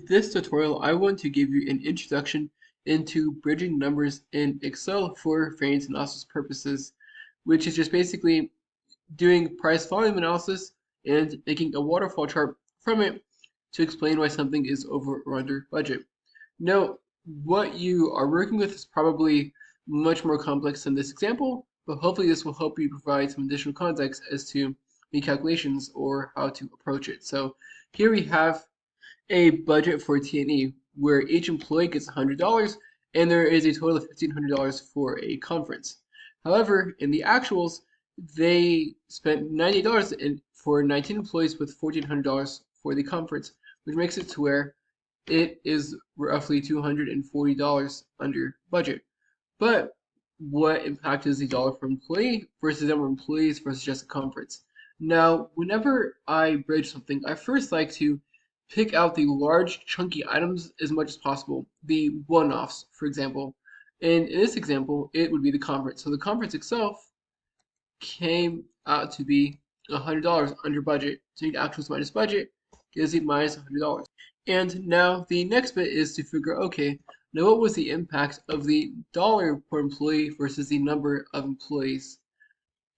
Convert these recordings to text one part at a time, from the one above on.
this tutorial, I want to give you an introduction into bridging numbers in Excel for variance analysis purposes, which is just basically doing price volume analysis and making a waterfall chart from it to explain why something is over or under budget. Now, what you are working with is probably much more complex than this example, but hopefully this will help you provide some additional context as to the calculations or how to approach it. So here we have a budget for T&E where each employee gets $100 and there is a total of $1,500 for a conference. However, in the actuals, they spent $98 for 19 employees with $1,400 for the conference, which makes it to where it is roughly $240 under budget. But what impact is the dollar per employee versus the number of employees versus just a conference? Now, whenever I bridge something, I first like to pick out the large chunky items as much as possible, the one-offs, for example. And in this example, it would be the conference. So the conference itself came out to be $100 under budget. So you actuals minus budget gives you minus $100. And now the next bit is to figure, okay, now what was the impact of the dollar per employee versus the number of employees?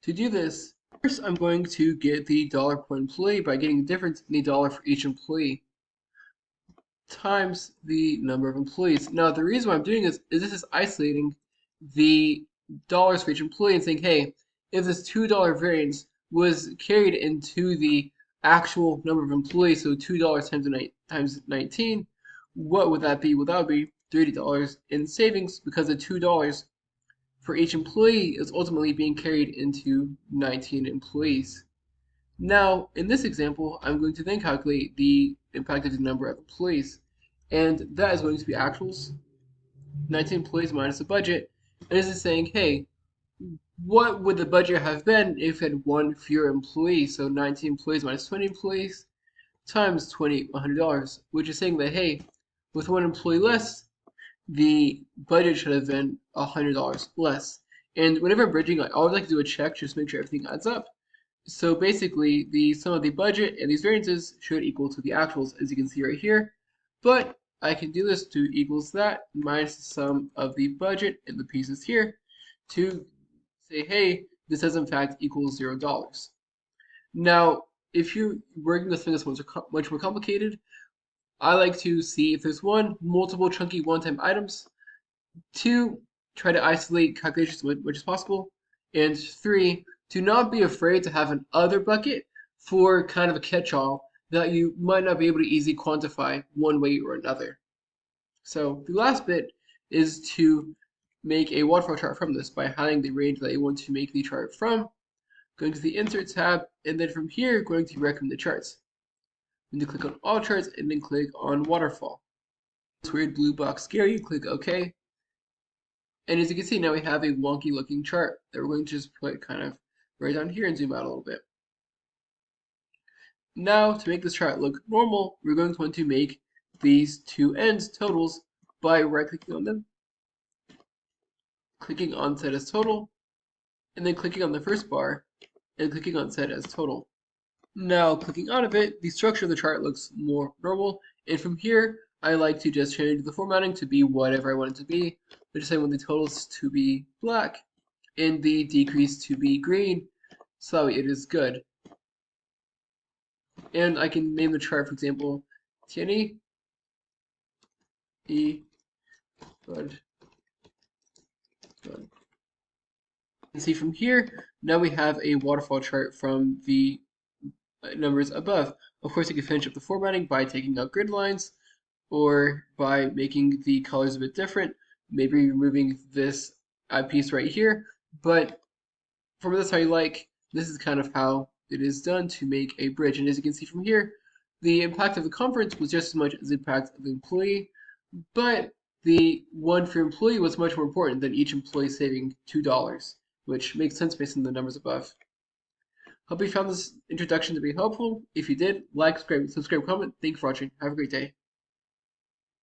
To do this, first I'm going to get the dollar per employee by getting the difference in the dollar for each employee times the number of employees. Now the reason why I'm doing this is isolating the dollars for each employee and saying, hey, if this $2 variance was carried into the actual number of employees, so $2 times 19, what would that be? Well, that would be $30 in savings because the $2 for each employee is ultimately being carried into 19 employees. Now, in this example, I'm going to then calculate the impact of the number of employees. And that is going to be actuals, 19 employees minus the budget. And this is saying, hey, what would the budget have been if it had one fewer employee? So 19 employees minus 20 employees times $2,100, which is saying that, hey, with one employee less, the budget should have been $100 less. And whenever I'm bridging, I always like to do a check just to make sure everything adds up. So basically, the sum of the budget and these variances should equal to the actuals, as you can see right here. But I can do this to equals that minus the sum of the budget and the pieces here to say, hey, this does in fact equal $0. Now, if you're working with things that's much more complicated, I like to see if there's one, multiple chunky one-time items, two, try to isolate calculations as much as possible, and three, do not be afraid to have an other bucket for kind of a catch-all that you might not be able to easily quantify one way or another. So the last bit is to make a waterfall chart from this by highlighting the range that you want to make the chart from, going to the Insert tab, and then from here going to Recommend the Charts. Then to click on All Charts and then click on Waterfall. This weird blue box here, you click OK. And as you can see, now we have a wonky looking chart that we're going to just put kind of right down here and zoom out a little bit. Now, to make this chart look normal, we're going to want to make these two ends totals by right-clicking on them, clicking on Set as Total, and then clicking on the first bar and clicking on Set as Total. Now, clicking out of it, the structure of the chart looks more normal, and from here, I like to just change the formatting to be whatever I want it to be. I just want the totals to be black and the decrease to be green, so it is good. And I can name the chart, for example, T&E, Bud. You can see from here, now we have a waterfall chart from the numbers above. Of course, you can finish up the formatting by taking out grid lines or by making the colors a bit different, maybe removing this piece right here. But from this how you like, this is kind of how it is done to make a bridge. And as you can see from here, the impact of the conference was just as much as the impact of the employee, but the one for employee was much more important than each employee saving $2, which makes sense based on the numbers above. Hope you found this introduction to be helpful. If you did, like, subscribe, comment. Thank you for watching. Have a great day.